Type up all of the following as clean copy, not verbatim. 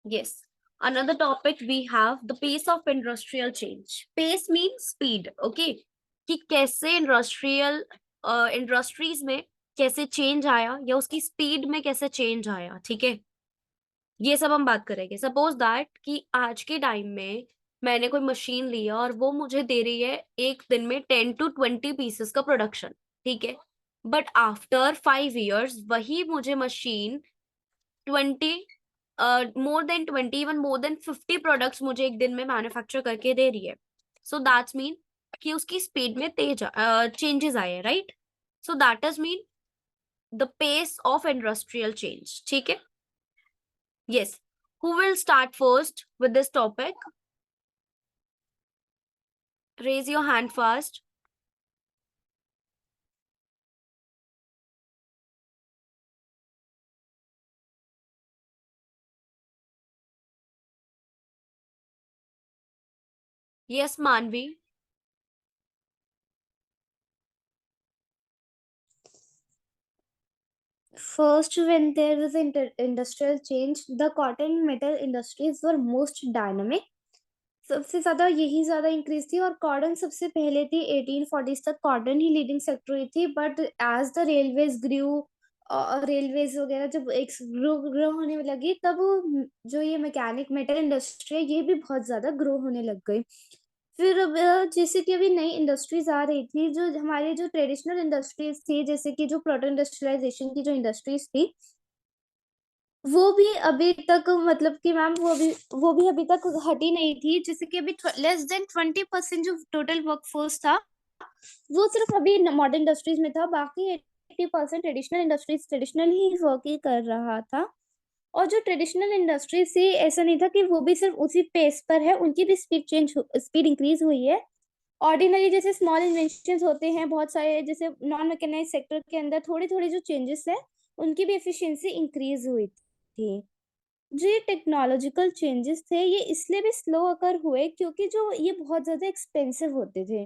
Yes. Another topic we have the pace of industrial change. Pace means speed. Okay. कि कैसे industries में कैसे change आया या उसकी स्पीड में कैसे चेंज आया, ठीक है। ये सब हम बात करेंगे। सपोज दैट कि आज के टाइम में मैंने कोई मशीन लिया और वो मुझे दे रही है एक दिन में 10 to 20 पीसेस का प्रोडक्शन, ठीक है। बट आफ्टर 5 years वही मुझे machine 20, more than 20, even more than 50 products मुझे एक दिन में मैन्युफैक्चर करके दे रही है। सो दैट्स मीन कि उसकी स्पीड में तेज चेंजेस आए, right. So that is mean the pace of industrial change, ठीक है। Yes. Who will start first with this topic? Raise your hand first. Yes, Manvi. First, when there was industrial change, the cotton and metal industries were most dynamic. सबसे ज्यादा यही ज्यादा increase थी और cotton सबसे पहले थी 1840s तक कॉटन ही लीडिंग सेक्टर हुई थी बट एज द रेलवेज ग्रू और रेलवेज वगैरह जब एक ग्रो होने लगी तब जो ये मैकेनिक मेटल इंडस्ट्री है ये भी बहुत ज्यादा ग्रो होने लग गई। फिर अब जैसे कि अभी नई इंडस्ट्रीज आ रही थी जो हमारी जो ट्रेडिशनल इंडस्ट्रीज थी जैसे कि जो प्रोटो इंडस्ट्रियलाइजेशन की जो इंडस्ट्रीज थी वो भी अभी तक मतलब कि मैम वो भी अभी तक हटी नहीं थी जैसे कि अभी लेस देन 20% जो टोटल वर्कफोर्स था वो सिर्फ अभी मॉडर्न इंडस्ट्रीज में था बाकी 80% ट्रेडिशनल इंडस्ट्रीज ट्रेडिशनल ही वर्क ही कर रहा था। और जो ट्रेडिशनल इंडस्ट्रीज थी ऐसा नहीं था कि वो भी सिर्फ उसी पेस पर है उनकी भी स्पीड इंक्रीज हुई है। ऑर्डिनरी जैसे स्मॉल इन्वेंशन होते हैं बहुत सारे जैसे नॉन मैकेनाइज सेक्टर के अंदर थोड़ी थोड़ी जो चेंजेस है उनकी भी एफिशिएंसी इंक्रीज हुई थी। जो ये टेक्नोलॉजिकल चेंजेस थे ये इसलिए भी स्लो अकर हुए क्योंकि जो ये बहुत ज्यादा एक्सपेंसिव होते थे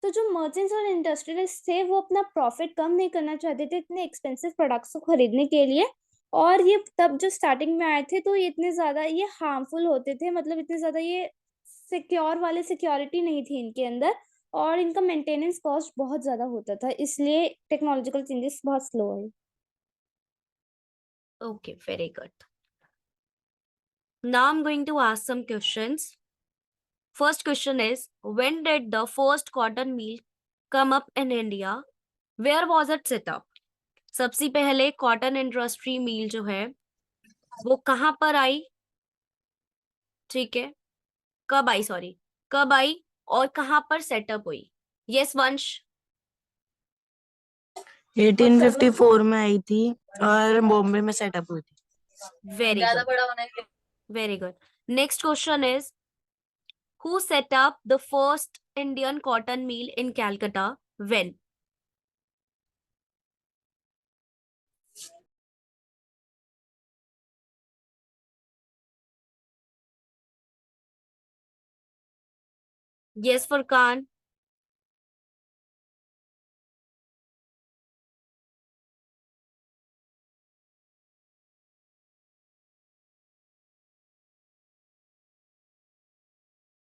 तो जो मर्चेंट्स और इंडस्ट्रियलिस्ट थे वो अपना प्रॉफिट कम नहीं करना चाहते थे इतने एक्सपेंसिव प्रोडक्ट्स को खरीदने के लिए। और ये तब जो स्टार्टिंग में आए थे तो ये इतने ज्यादा ये हार्मफुल होते थे मतलब इतने ज्यादा ये सिक्योर वाले सिक्योरिटी नहीं थी इनके अंदर और इनका मेंटेनेंस कॉस्ट बहुत ज्यादा होता था इसलिए टेक्नोलॉजिकल चेंजेस बहुत स्लो है। Okay, very good. Now I'm going to ask some questions. First question is, when did the first cotton mill come up in India? Where was it set up? सबसे पहले cotton industry मिल जो है वो कहाँ पर आई, ठीक है। कब आई, सॉरी, कब आई और कहाँ पर सेटअप हुई? यस वंश। 1854 में आई थी और बॉम्बे में सेटअप हुई थी। Very good, very good. Next question is, who set up the first Indian cotton mill in Calcutta? When? Yes, Furkan.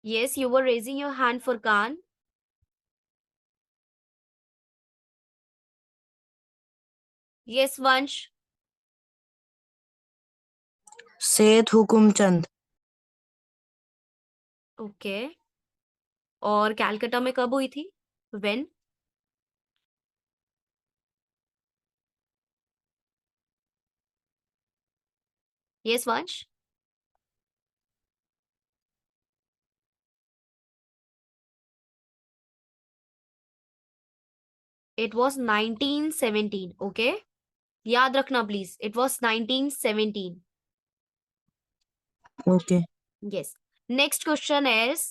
Yes, you were raising your hand, Furkan. Yes, Vansh. सेठ Hukumchand. Okay. और कैलकाटा में कब हुई थी? When? Yes, Vansh. It was 1917. Okay. याद रखना please, it was 1917. Okay. Yes. Next question is,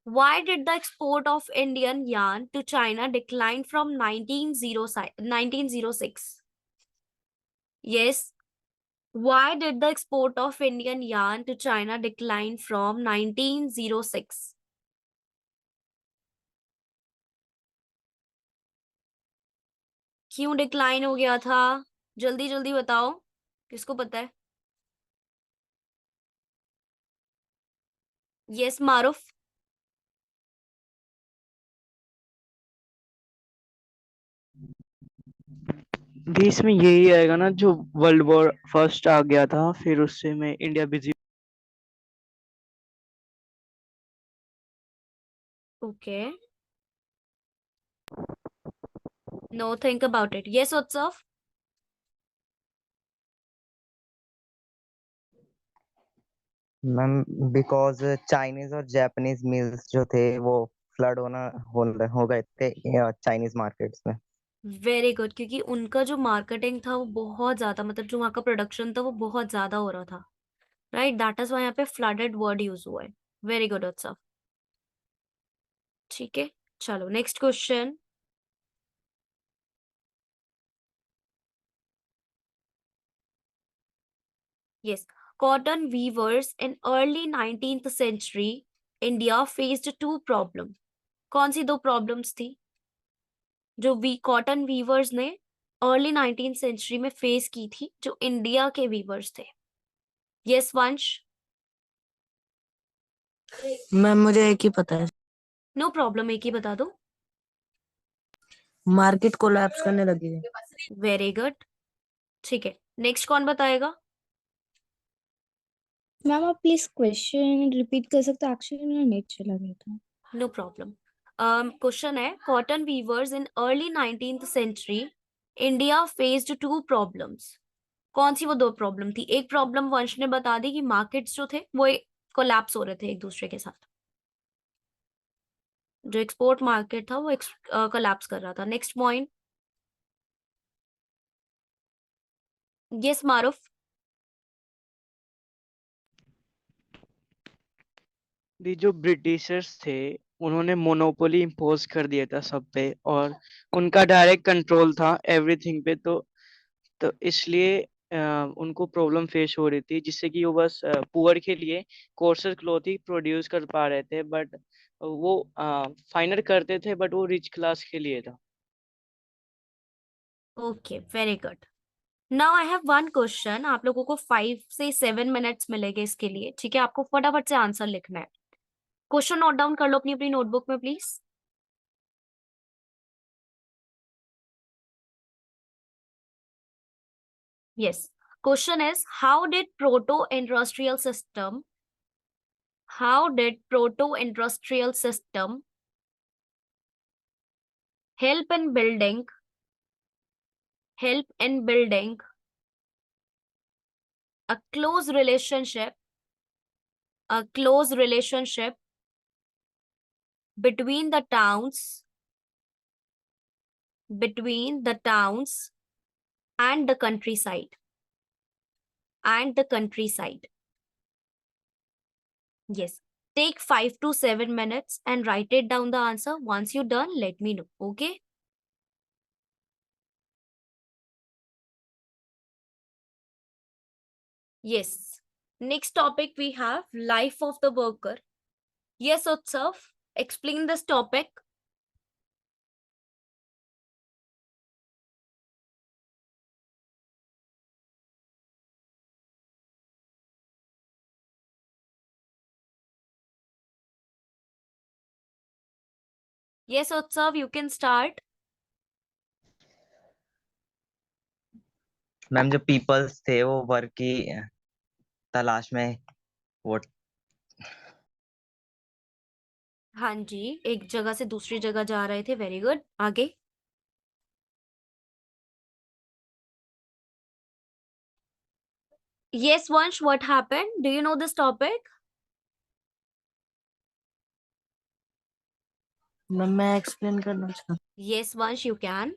why did the export of Indian yarn to China decline from 1906? Yes. Why did the export of Indian yarn to China decline from 1906? क्यों decline हो गया था? जल्दी जल्दी बताओ, किसको पता है? यस मारूफ। दी इसमें यही आएगा ना, जो वर्ल्ड वॉर फर्स्ट आ गया था, फिर उससे में India busy. Okay, no think about it. Yes उत्सव। मैम बिकॉज चाइनीज और जापानीज मिल्स जो थे वो फ्लड हो गए थे चाइनीज मार्केट्स में। वेरी गुड, क्योंकि उनका जो मार्केटिंग था वो बहुत ज्यादा, मतलब जो वहाँ का प्रोडक्शन था वो बहुत ज्यादा हो रहा था, राइट? दैट इज वाई यहाँ पे फ्लडेड वर्ड यूज हुआ है। वेरी गुड उत्सव। ठीक है, चलो next question. Yes, cotton weavers in early 19th century India faced two problem. कौन सी दो प्रॉब्लम्स थी जो कॉटन वीवर्स ने अर्ली 19th सेंचुरी में फेस की थी, जो इंडिया के वीवर्स थे? यस वंश। मैम मुझे एक ही पता है। नो प्रॉब्लम, एक ही बता दो। मार्केट कोलैप्स करने लगी है। वेरी गुड, ठीक है, नेक्स्ट कौन बताएगा? मैम आप प्लीज क्वेश्चन रिपीट कर सकते हो? एक्चुअली मेरा नेट चला गया था। No problem. क्वेश्चन है, cotton weavers in early 19th century India faced two problems. कौन सी वो दो प्रॉब्लम थी? एक प्रॉब्लम वंश ने बता दी कि मार्केट्स जो थे वो कोलैप्स हो रहे थे एक दूसरे के साथ, जो एक्सपोर्ट मार्केट था वो कोलैप्स कर रहा था। Next point. यस मारूफ। दी जो ब्रिटिशर्स थे, उन्होंने मोनोपोली इम्पोज कर दिया था सब पे, और उनका डायरेक्ट कंट्रोल था एवरीथिंग पे। तो इसलिए उनको प्रॉब्लम फेस हो रही थी, जिससे कि वो बस पुअर के लिए कोर्सेज क्लॉथ ही प्रोड्यूस कर पा रहे थे, बट वो फाइनर करते थे, बट वो रिच क्लास के लिए था। Okay, very good. Now I have one question. आप लोगों को 5 से 7 मिनट्स मिलेंगे इसके लिए, ठीक है? आपको फटाफट से आंसर लिखना है। क्वेश्चन नोट डाउन कर लो अपनी अपनी नोटबुक में please. Yes, question is how did proto industrial system help in building help in building a close relationship between the towns and the countryside. Yes, take 5 to 7 minutes and write it down the answer. Once you're done, let me know. Okay. Yes, next topic we have life of the worker. Yes, Utsav, explain this topic. Yes, Utsav, you can start. Ma'am जो peoples थे वो work की तलाश में वो हाँ जी, एक जगह से दूसरी जगह जा रहे थे। वेरी गुड, आगे। Yes, Vansh, what happened? Do you know this topic? Ma'am मैं एक्सप्लेन करना चाहता Yes, Vansh, you can.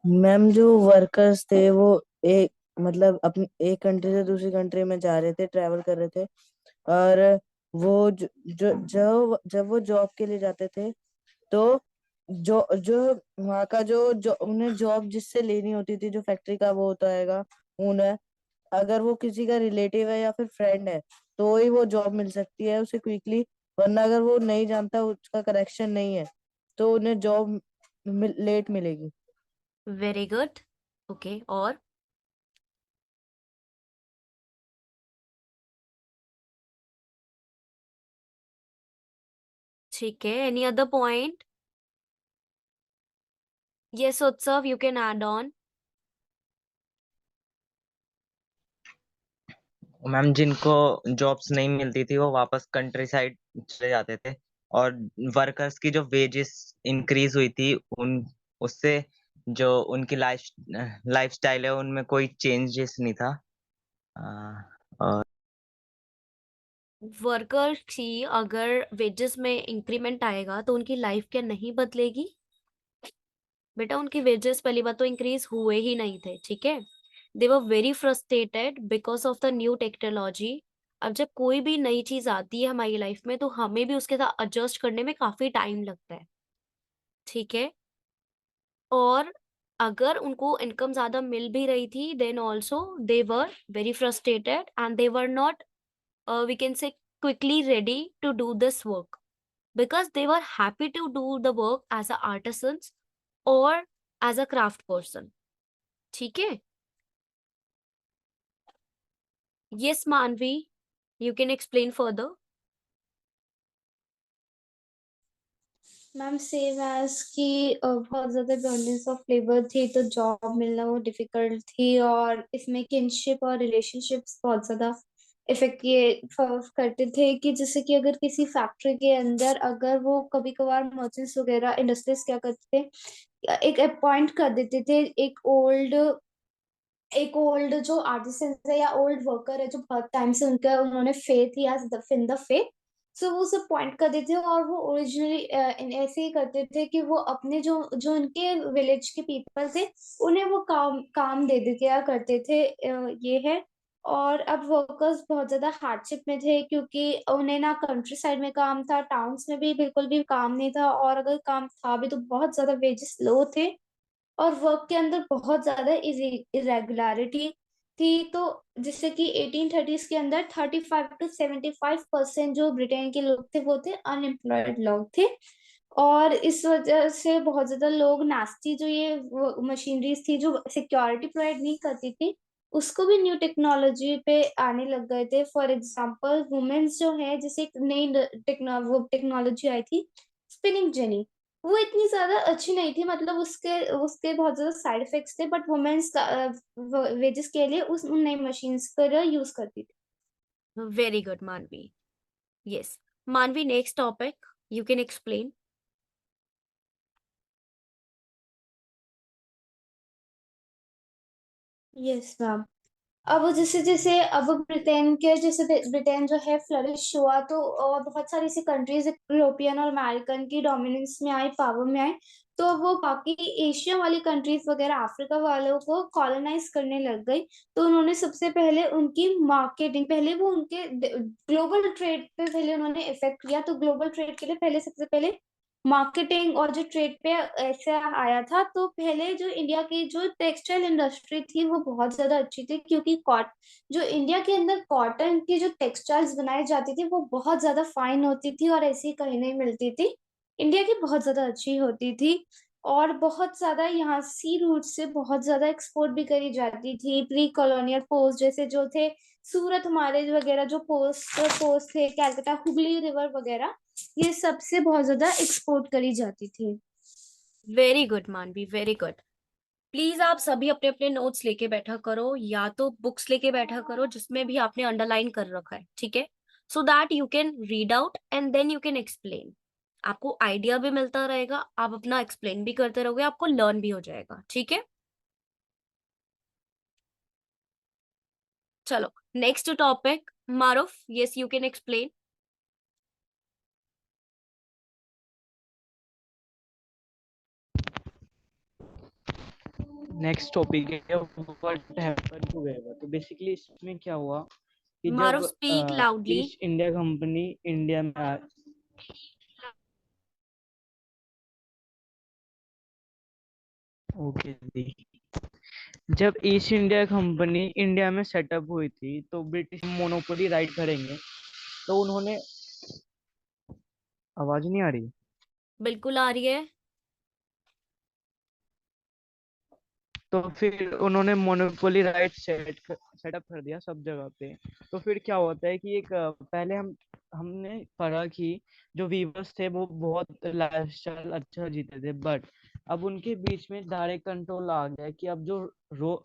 हूँ। मैम जो वर्कर्स थे वो एक मतलब अपने एक कंट्री से दूसरी कंट्री में जा रहे थे, ट्रैवल कर रहे थे। और वो जब वो जॉब के लिए जाते थे, तो जो जो वहाँ का जो उन्हें जॉब जिससे लेनी होती थी, जो फैक्ट्री का वो होता हैगा ओनर, अगर वो किसी का रिलेटिव है या फिर फ्रेंड है, तो ही वो जॉब मिल सकती है उसे क्विकली। वरना अगर वो नहीं जानता, उसका कनेक्शन नहीं है, तो उन्हें जॉब लेट मिलेगी। Very good. Okay, और ठीक है, एनी अदर पॉइंट? यस उत्सव, you can add on. Ma'am जिनको जॉब्स नहीं मिलती थी वो वापस कंट्री साइड चले जाते थे, और वर्कर्स की जो वेजेस इंक्रीज हुई थी उन उससे जो उनकी लाइफस्टाइल है उनमें कोई चेंजेस नहीं था। और वर्कर की अगर वेजेस में इंक्रीमेंट आएगा तो उनकी लाइफ क्या नहीं बदलेगी? बेटा उनकी वेजेस पहली बात तो इंक्रीज हुए ही नहीं थे, ठीक है। They were very frustrated because of the new technology. अब जब कोई भी नई चीज आती है हमारी लाइफ में तो हमें भी उसके साथ एडजस्ट करने में काफी टाइम लगता है, ठीक है। और अगर उनको इनकम ज्यादा मिल भी रही थी then also they were very frustrated and they were not, we can say, quickly ready to do this work because they were happy to do the work as a artisans or as a craft person, ठीक है। yes Manvi, you can explain further। Ma'am same as कि बहुत ज्यादा abundance of labour थी तो job मिलना वो difficult थी, और इसमें किनशिप और रिलेशनशिप्स बहुत ज्यादा इफेक्ट ये करते थे कि जैसे कि अगर किसी फैक्ट्री के अंदर अगर वो कभी कभार मर्चेंट्स वगैरह इंडस्ट्रीज क्या करते थे, एक अपॉइंट कर देते थे एक ओल्ड जो आर्टिसन है या ओल्ड वर्कर है जो बहुत टाइम से उनका उन्होंने फे थी एज द फिन द फे। सो वो सब पॉइंट कर देते थे, और वो ओरिजिनली ऐसे ही करते थे कि वो अपने जो जो उनके विलेज के पीपल थे उन्हें वो काम काम दे दिया करते थे। ये है। और अब वर्कर्स बहुत ज्यादा हार्डशिप में थे क्योंकि उन्हें ना कंट्री साइड में काम था, टाउन्स में भी बिल्कुल भी काम नहीं था, और अगर काम था भी तो बहुत ज्यादा वेजेस लो थे, और वर्क के अंदर बहुत ज्यादा इरेगुलरिटी थी। तो जिससे कि 1830s के अंदर 35 to 75% जो ब्रिटेन के लोग थे वो थे अनएम्प्लॉयड लोग थे। और इस वजह से बहुत ज्यादा लोग नास्ती जो ये मशीनरीज थी जो सिक्योरिटी प्रोवाइड नहीं करती थी उसको भी न्यू टेक्नोलॉजी पे आने लग गए थे। फॉर एग्जांपल वुमेन्स जो है, जैसे एक नई टेक्नोलॉजी आई थी स्पिनिंग जेनी, वो इतनी ज्यादा अच्छी नहीं थी, मतलब उसके उसके बहुत ज्यादा साइड इफेक्ट्स थे, बट वुमेन्स वेजेस के लिए उस उन नई मशीन्स पर यूज करती थी। very good Manvi। yes Manvi, next topic, you can explain। Yes ma'am. अब जैसे जैसे अब ब्रिटेन के जैसे ब्रिटेन जो है फ्लरिश हुआ तो और बहुत सारी ऐसी कंट्रीज यूरोपियन और अमेरिकन की डोमिनेंस में आई, पावर में आई, तो अब वो बाकी एशिया वाली कंट्रीज वगैरह अफ्रीका वालों को कॉलोनाइज करने लग गई। तो उन्होंने सबसे पहले उनकी मार्केटिंग, पहले वो उनके ग्लोबल ट्रेड पे पहले उन्होंने इफेक्ट किया, तो ग्लोबल ट्रेड के लिए पहले सबसे पहले मार्केटिंग और जो ट्रेड पे ऐसे आया था। तो पहले जो इंडिया की जो टेक्सटाइल इंडस्ट्री थी वो बहुत ज्यादा अच्छी थी क्योंकि कॉट जो इंडिया के अंदर कॉटन की जो टेक्सटाइल्स बनाई जाती थी वो बहुत ज्यादा फाइन होती थी और ऐसी कहीं नहीं मिलती थी, इंडिया की बहुत ज्यादा अच्छी होती थी। और बहुत ज्यादा यहाँ सी रूट से बहुत ज्यादा एक्सपोर्ट भी करी जाती थी। प्री कॉलोनियल पोस्ट जैसे जो थे सूरत हमारे वगैरह जो पोस्ट थे, कैलकाटा हुगली रिवर वगैरह, ये सबसे बहुत ज्यादा एक्सपोर्ट करी जाती थी। वेरी गुड मानवी, वेरी गुड। प्लीज आप सभी अपने अपने नोट्स लेके बैठा करो या तो बुक्स लेके बैठा करो जिसमें भी आपने अंडरलाइन कर रखा है, ठीक है। So that you can read out and then you can explain. आपको आइडिया भी मिलता रहेगा, आप अपना एक्सप्लेन भी करते रहोगे, आपको लर्न भी हो जाएगा, ठीक है। चलो next topic, Maroof, yes you can explain. Next topic है व्हाट हैपेंड टू वेवर। तो बेसिकली इसमें क्या हुआ कि मारूफ जब speak loudly. East India company India में ओके जी, जब ईस्ट इंडिया कंपनी इंडिया में सेटअप हुई थी तो ब्रिटिश मोनोपोली राइट करेंगे, तो उन्होंने, आवाज नहीं आ रही, बिल्कुल आ रही है। तो फिर उन्होंने मोनोपोली राइट सेटअप कर दिया सब जगह पे। तो फिर क्या होता है कि एक पहले हम हमने पढ़ा कि जो वीवर्स थे वो बहुत लाइफस्टाइल अच्छा जीते थे, बट अब उनके बीच में डायरेक्ट कंट्रोल आ गया कि अब जो रो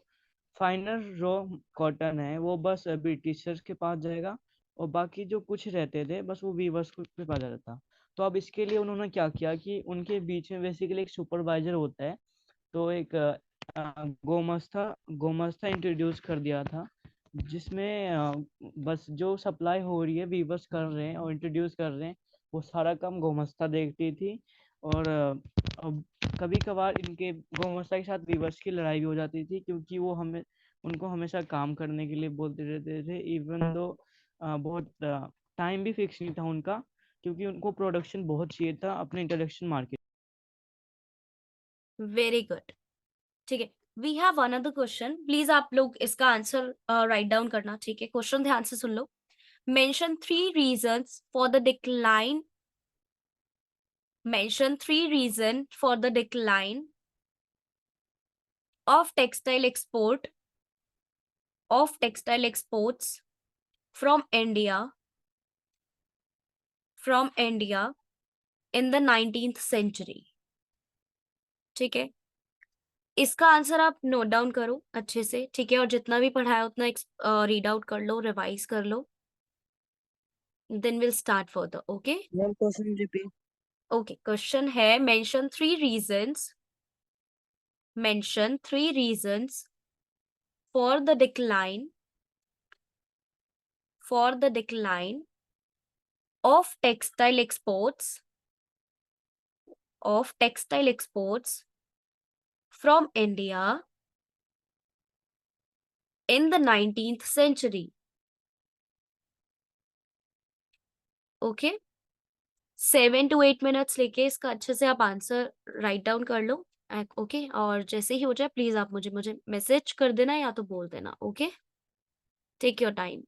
फाइनल रॉ कॉटन है वो बस ब्रिटिशर्स के पास जाएगा, और बाकी जो कुछ रहते थे बस वो वीवर्स के पास जाता था। तो अब इसके लिए उन्होंने क्या किया कि उनके बीच में बेसिकली एक सुपरवाइजर होता है, तो एक गोमस्ता इंट्रोड्यूस कर दिया था, जिसमें बस जो सप्लाई हो रही है वीवर्स कर रहे हैं और इंट्रोड्यूस कर रहे हैं, वो सारा काम गोमस्ता देखती थी। और अब कभी कभार इनके गोमस्ता के साथ वीवर्स की लड़ाई भी हो जाती थी, क्योंकि वो हमें उनको हमेशा काम करने के लिए बोलते रहते थे, इवन दो बहुत टाइम भी फिक्स नहीं था उनका, क्योंकि उनको प्रोडक्शन बहुत चाहिए था अपने इंट्रोडक्शन मार्केट। Very good. ठीक है, we have another question, please आप लोग इसका आंसर राइट डाउन करना। ठीक है, क्वेश्चन ध्यान से सुन लो। Mention 3 reasons for the decline mention 3 reasons for the decline of textile exports from India in the 19th century. ठीक है, इसका आंसर आप नोट डाउन करो अच्छे से। ठीक है, और जितना भी पढ़ा है उतना रीड आउट कर लो, रिवाइज कर लो, then will start further. Okay ma'am question repeat. Okay, question है mention 3 reasons for the decline of textile exports from India in the 19th century. Okay, 7 to 8 minutes लेके इसका अच्छे से आप आंसर राइट डाउन कर लो। Okay, और जैसे ही हो जाए प्लीज आप मुझे मैसेज कर देना या तो बोल देना। Okay, take your time.